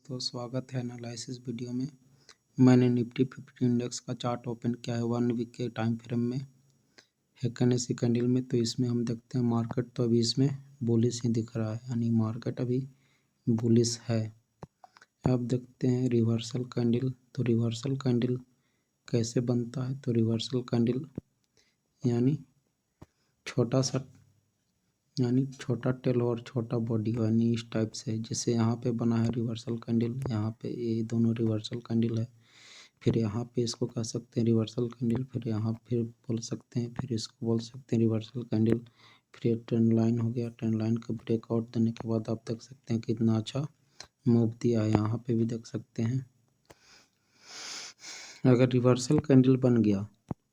दोस्तों, स्वागत है एनालिसिस वीडियो में। मैंने निफ्टी 50 इंडेक्स का चार्ट ओपन किया है 1 वीक के टाइम फ्रेम में हैक्कनेसी कैंडल में। तो इसमें हम देखते हैं मार्केट तो अभी इसमें बुलिश ही दिख रहा है, यानी मार्केट अभी बुलिश है। अब देखते हैं रिवर्सल कैंडल। तो रिवर्सल कैंडल कैसे बनता है? तो रिवर्सल कैंडल यानी छोटा टेल और छोटा बॉडी, यानी इस टाइप से। जैसे यहाँ पे बना है रिवर्सल कैंडल, यहाँ पे ये दोनों रिवर्सल कैंडल है। फिर यहाँ पे इसको कह सकते हैं रिवर्सल कैंडल, फिर यहाँ फिर बोल सकते हैं, फिर इसको बोल सकते हैं रिवर्सल कैंडल। फिर ये ट्रेंड लाइन हो गया। ट्रेंड लाइन का ब्रेकआउट देने के बाद आप देख सकते हैं कितना अच्छा मूव दिया है। यहाँ पे भी देख सकते हैं। अगर रिवर्सल कैंडल बन गया,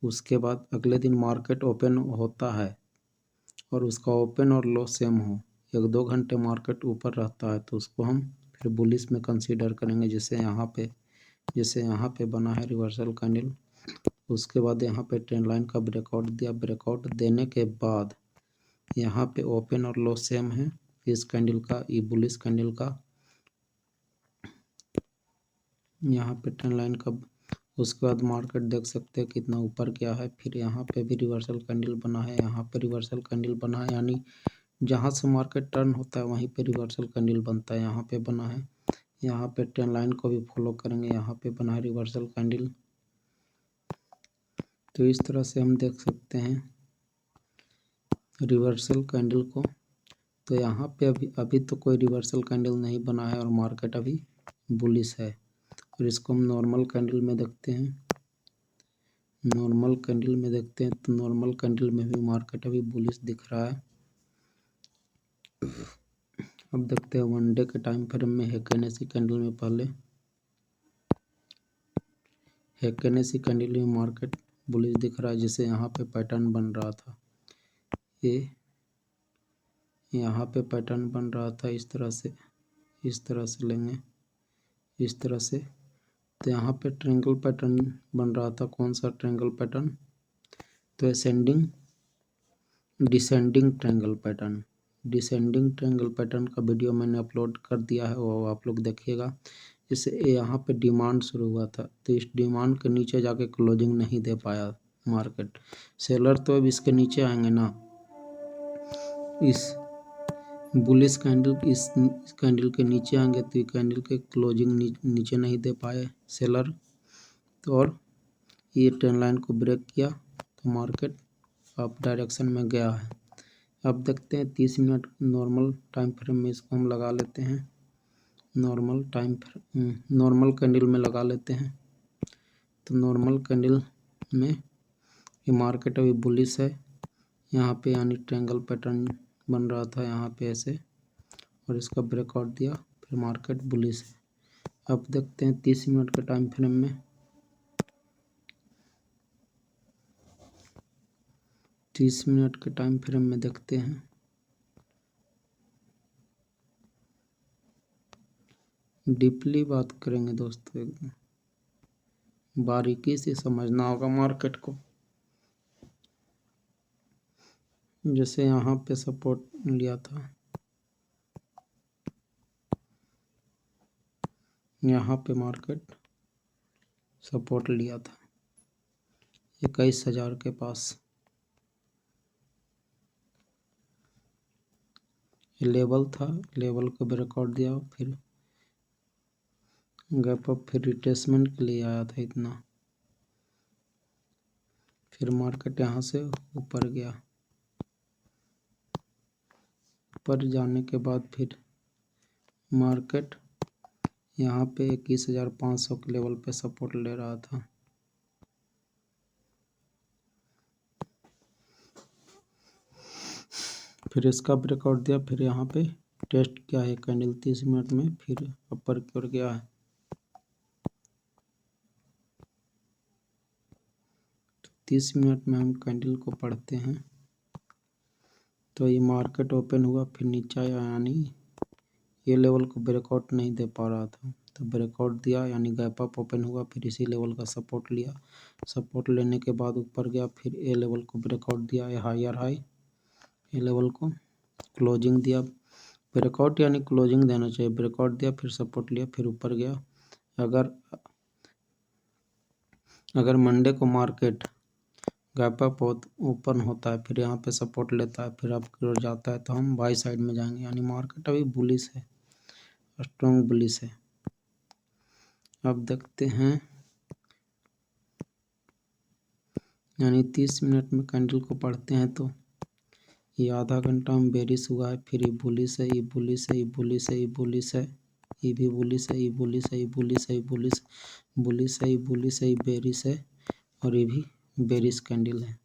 उसके बाद अगले दिन मार्केट ओपन होता है और उसका ओपन और लो सेम हो, 1-2 घंटे मार्केट ऊपर रहता है, तो उसको हम फिर बुलिश में कंसीडर करेंगे। जैसे यहाँ पे बना है रिवर्सल कैंडल, उसके बाद यहाँ पे ट्रेंड लाइन का ब्रेकआउट दिया। ब्रेकआउट देने के बाद यहाँ पे ओपन और लो सेम है इस कैंडल का, ये बुलिश कैंडल का। यहाँ पे ट्रेंड लाइन का, उसके बाद मार्केट देख सकते हैं कितना ऊपर गया है। फिर यहाँ पे भी रिवर्सल कैंडल बना है, यहाँ पे रिवर्सल कैंडल बना है, यानी जहाँ से मार्केट टर्न होता है वहीं पे रिवर्सल कैंडल बनता है। यहाँ पे बना है, यहाँ पे ट्रेंड लाइन को भी फॉलो करेंगे, यहाँ पे बना है रिवर्सल कैंडल। तो इस तरह से हम देख सकते हैं रिवर्सल कैंडल को। तो यहाँ पे अभी तो कोई रिवर्सल कैंडल नहीं बना है और मार्केट अभी बुलिश है। और इसको हम नॉर्मल कैंडल में देखते हैं। तो नॉर्मल कैंडल में भी मार्केट अभी बुलिश दिख रहा है। अब देखते हैं 1 डे के टाइम फ्रेम में हैक्कनेसी कैंडल में। पहले हैक्कनेसी कैंडल में मार्केट बुलिश दिख रहा है। जैसे यहाँ पे पैटर्न बन रहा था, ये यहाँ पे पैटर्न बन रहा था इस तरह से लेंगे, इस तरह से। तो यहाँ पे ट्रायंगल पैटर्न बन रहा था। कौन सा ट्रायंगल पैटर्न? तो डिसेंडिंग ट्रायंगल पैटर्न का वीडियो मैंने अपलोड कर दिया है, वो आप लोग देखिएगा। जैसे यहाँ पे डिमांड शुरू हुआ था, तो इस डिमांड के नीचे जाके क्लोजिंग नहीं दे पाया मार्केट। सेलर तो अब इसके नीचे आएंगे ना, इस बुलिश कैंडल, इस कैंडल के नीचे आएंगे, तो ये कैंडल के क्लोजिंग नीचे नहीं दे पाए सेलर। तो और ये ट्रेंड लाइन को ब्रेक किया तो मार्केट अप डायरेक्शन में गया है। अब देखते हैं 30 मिनट नॉर्मल टाइम फ्रेम में, इसको हम लगा लेते हैं। नॉर्मल कैंडल में लगा लेते हैं। तो नॉर्मल कैंडल में ये मार्केट अभी बुलिश है। यहाँ पे यानी ट्रायंगल पैटर्न बन रहा था यहाँ पे ऐसे, और इसका ब्रेकआउट दिया, फिर मार्केट बुलिश है। अब देखते हैं 30 मिनट के टाइम फ्रेम में। 30 मिनट के टाइम फ्रेम में देखते हैं। डीपली बात करेंगे दोस्तों, एकदम बारीकी से समझना होगा मार्केट को। जैसे यहाँ पे सपोर्ट लिया था, यहाँ पे मार्केट सपोर्ट लिया था 21,000 के पास। लेवल था, लेवल को ब्रेकआउट दिया, फिर गैप अप, फिर रिट्रेसमेंट के लिए आया था इतना। फिर मार्केट यहाँ से ऊपर गया, ऊपर जाने के बाद फिर मार्केट यहाँ पे 21,500 के लेवल पे सपोर्ट ले रहा था। फिर इसका ब्रेकआउट दिया, फिर यहाँ पे टेस्ट किया है कैंडल 30 मिनट में, फिर ऊपर की ओर गया है। तो 30 मिनट में हम कैंडल को पढ़ते हैं। तो ये मार्केट ओपन हुआ, फिर नीचे आया, यानी ये लेवल को ब्रेकआउट नहीं दे पा रहा था, तो ब्रेकआउट दिया, यानी गैप अप ओपन हुआ, फिर इसी लेवल का सपोर्ट लिया। सपोर्ट लेने के बाद ऊपर गया, फिर ए लेवल को ब्रेकआउट दिया, ये हायर हाई, ए लेवल को क्लोजिंग दिया, ब्रेकआउट यानी क्लोजिंग देना चाहिए। ब्रेकआउट दिया, फिर सपोर्ट लिया, फिर ऊपर गया। अगर मंडे को मार्केट गैप अप ओपन होता है, फिर यहाँ पे सपोर्ट लेता है, फिर अप की ओर जाता है, तो हम बाई साइड में जाएंगे, यानी मार्केट अभी बुलिश है, स्ट्रॉन्ग बुलिश है। अब देखते हैं, यानी 30 मिनट में कैंडल को पढ़ते हैं तो ये आधा घंटा में बेरिश हुआ है, फिर ये बुलिश है, ये बुलिश है, ये बुलिश है, ये बुलिश है, ये भी बुलिश है, ये बुलिश है, ये बुलिश है, ये बुलिश बुलिश है, ये बुलिश है, ये बेरिश है, और ये भी बेरिश कैंडल है।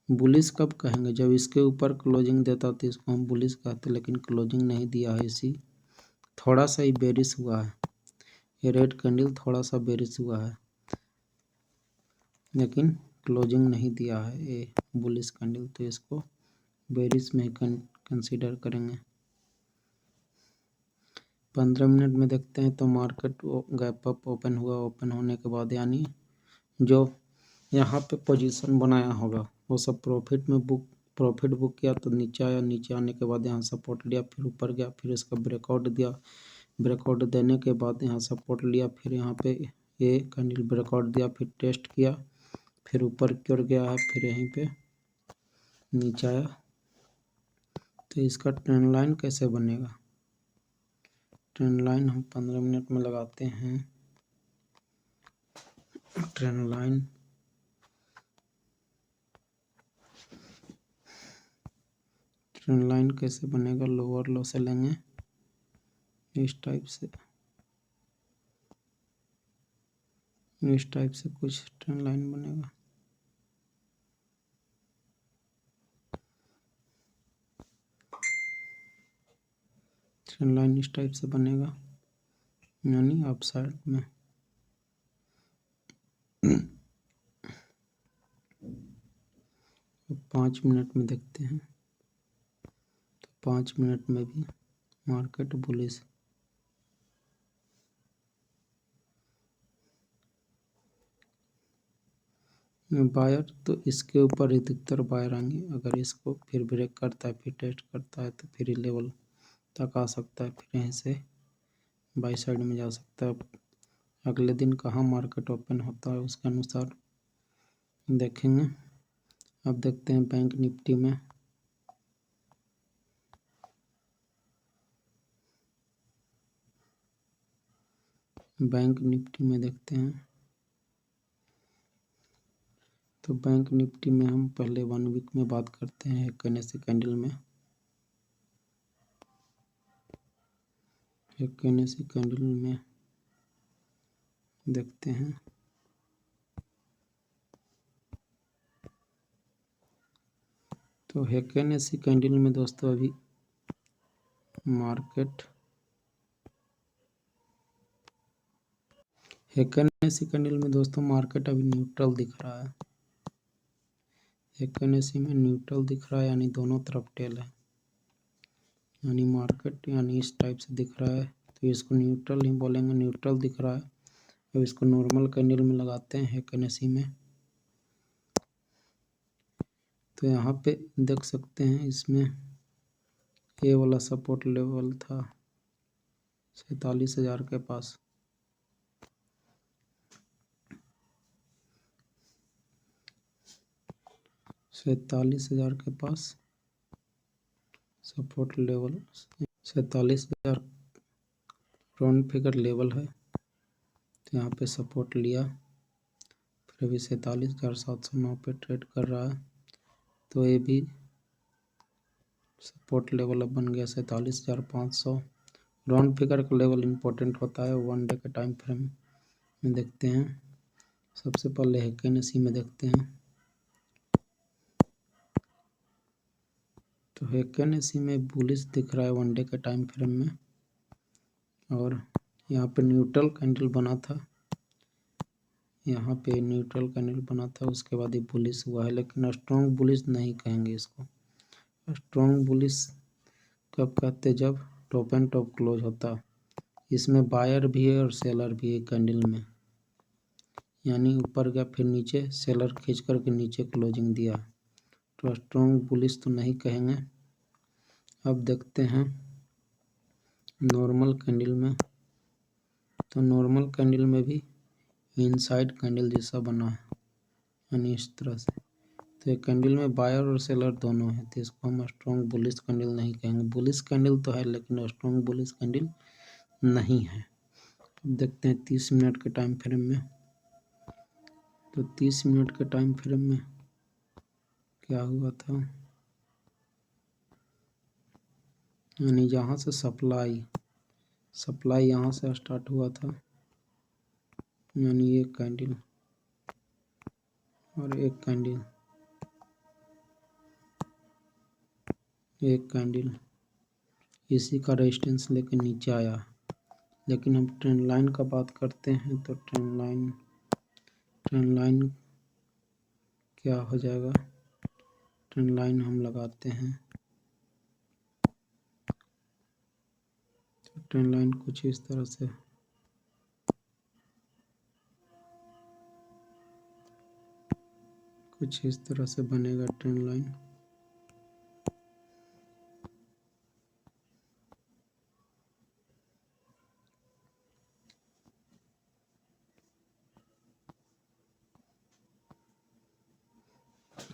बुलिश कब कहेंगे? जब इसके ऊपर क्लोजिंग देता तो इसको हम बुलिश कहते, लेकिन क्लोजिंग नहीं दिया है, इसी थोड़ा सा ही बेरिश हुआ है। ये रेड कैंडल थोड़ा सा बेरिश हुआ है, लेकिन क्लोजिंग नहीं दिया है ये बुलिश कैंडल, तो इसको बेरिश में ही कंसीडर करेंगे। 15 मिनट में देखते हैं तो मार्केट गैप अप ओपन हुआ। ओपन होने के बाद यानी जो यहाँ पे पोजीशन बनाया होगा वो सब प्रॉफिट बुक किया, तो नीचे आया, नीचे आने के बाद यहाँ सपोर्ट लिया, फिर ऊपर गया, फिर इसका ब्रेकआउट दिया। ब्रेकआउट देने के बाद यहाँ सपोर्ट लिया, फिर यहाँ पे ये कैंडल ब्रेकआउट दिया, फिर टेस्ट किया, फिर ऊपर की ओर गया है, फिर यहीं पे नीचे आया। तो इसका ट्रेंड लाइन कैसे बनेगा? ट्रेंड लाइन हम 15 मिनट में लगाते हैं। ट्रेंड लाइन कैसे बनेगा? लोअर लो से लेंगे, इस टाइप से कुछ ट्रेंड लाइन बनेगा। ट्रेंड लाइन इस टाइप से बनेगा, यानी अप साइड में। तो 5 मिनट में देखते हैं, तो 5 मिनट में भी मार्केट बुलिश। बायर तो इसके ऊपर अधिकतर बायर आएंगे। अगर इसको फिर ब्रेक करता है, फिर टेस्ट करता है, तो फिर लेवल तक आ सकता है, फिर यहीं से बाई साइड में जा सकता है। अगले दिन कहाँ मार्केट ओपन होता है उसके अनुसार देखेंगे। अब देखते हैं बैंक निफ्टी में। बैंक निफ्टी में देखते हैं, तो बैंक निफ्टी में हम पहले 1 वीक में बात करते हैं। एक NSE कैंडल में, एक NSE कैंडल में देखते हैं, तो NSE कैंडल में दोस्तों अभी मार्केट NSE कैंडल में दोस्तों मार्केट अभी न्यूट्रल दिख रहा है। NSE में न्यूट्रल दिख रहा है, यानी दोनों तरफ टेल है, यानी मार्केट यानी इस टाइप से दिख रहा है, तो इसको न्यूट्रल ही बोलेंगे। न्यूट्रल दिख रहा है। अब इसको नॉर्मल कैंडल में लगाते हैं NSE में, तो यहाँ पे देख सकते हैं इसमें ये वाला सपोर्ट लेवल था 47,000 के पास। 47,000 के पास support level, 47,000 round figure level है, तो यहाँ पे सपोर्ट लिया, फिर अभी 47,709 पे ट्रेड कर रहा है, तो ये भी सपोर्ट लेवल अब बन गया 47,500। राउंड फिगर का लेवल इम्पोर्टेंट होता है 1 डे के टाइम फ्रेम में। देखते हैं, सबसे पहले NSE में देखते हैं, तो NSE में बुलिश दिख रहा है 1 डे के टाइम फ्रेम में, और यहाँ पे न्यूट्रल कैंडल बना था, यहाँ पे न्यूट्रल कैंडल बना था, उसके बाद ये बुलिश हुआ है, लेकिन स्ट्रॉन्ग बुलिश नहीं कहेंगे इसको। स्ट्रॉन्ग बुलिश कब कहते? जब टॉप एंड टॉप क्लोज होता। इसमें बायर भी है और सेलर भी है कैंडल में, यानी ऊपर गया फिर नीचे सेलर खींच करके नीचे क्लोजिंग दिया, तो स्ट्रॉन्ग बुलिश तो नहीं कहेंगे। अब देखते हैं नॉर्मल कैंडल में। तो नॉर्मल कैंडल में भी इनसाइड कैंडल जैसा बना है, यानी इस तरह से। तो ये कैंडल में बायर और सेलर दोनों है, तो इसको हम स्ट्रॉन्ग बुलिश कैंडल नहीं कहेंगे। बुलिश कैंडल तो है लेकिन स्ट्रॉन्ग बुलिश कैंडल नहीं है। अब देखते हैं 30 मिनट के टाइम फ्रेम में। तो 30 मिनट के टाइम फ्रेम में क्या हुआ था, यानी यहाँ से सप्लाई यहाँ से स्टार्ट हुआ था, यानी एक कैंडल और एक कैंडल इसी का रेजिस्टेंस लेके नीचे आया। लेकिन हम ट्रेंड लाइन का बात करते हैं तो ट्रेंड लाइन क्या हो जाएगा। ट्रेंड लाइन हम लगाते हैं तो ट्रेंड लाइन कुछ इस तरह से बनेगा ट्रेंड लाइन।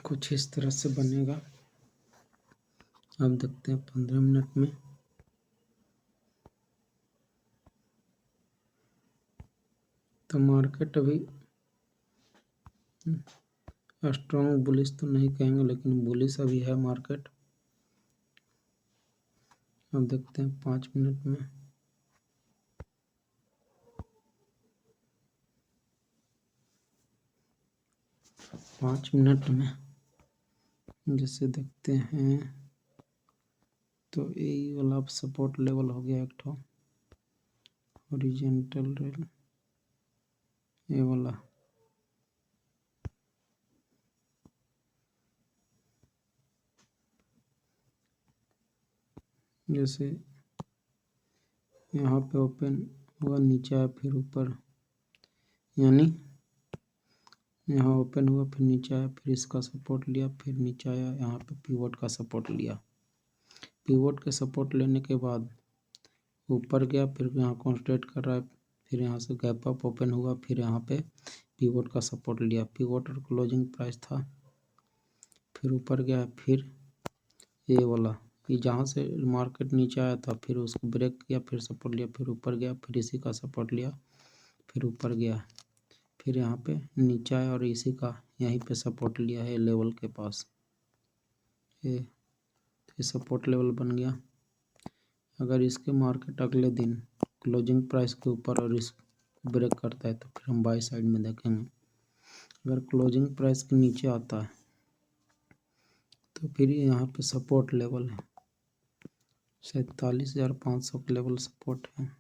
कुछ इस तरह से बनेगा। अब देखते हैं 15 मिनट में। तो मार्केट अभी स्ट्रॉन्ग बुलिश तो नहीं कहेंगे लेकिन बुलिश अभी है मार्केट। अब देखते हैं 5 मिनट में। पाँच मिनट में जैसे देखते हैं तो यही वाला सपोर्ट लेवल हो गया एक ठो हॉरिजॉन्टल रेल, ये वाला। जैसे यहाँ पे ओपन हुआ, नीचे आया फिर ऊपर, यानी यहाँ ओपन हुआ फिर नीचे आया, फिर इसका सपोर्ट लिया, फिर नीचे आया, यहाँ पे पिवोट का सपोर्ट लिया। पिवोट के सपोर्ट लेने के बाद ऊपर गया, फिर यहाँ कॉन्स्टेंट कर रहा है, फिर यहाँ से गैप अप ओपन हुआ, फिर यहाँ पे पिवोट का सपोर्ट लिया। पिवोट और क्लोजिंग प्राइस था, फिर ऊपर गया, फिर ये वाला, ये जहाँ से मार्केट नीचे आया था फिर उसको ब्रेक किया, फिर सपोर्ट लिया, फिर ऊपर गया, फिर इसी का सपोर्ट लिया, फिर ऊपर गया, फिर यहाँ पे नीचे आया और इसी का यहीं पे सपोर्ट लिया है लेवल के पास। ये सपोर्ट लेवल बन गया। अगर इसके मार्केट अगले दिन क्लोजिंग प्राइस के ऊपर और इस ब्रेक करता है तो फिर हम बाई साइड में देखेंगे। अगर क्लोजिंग प्राइस के नीचे आता है तो फिर यहाँ पे सपोर्ट लेवल है 47,500 का लेवल सपोर्ट है।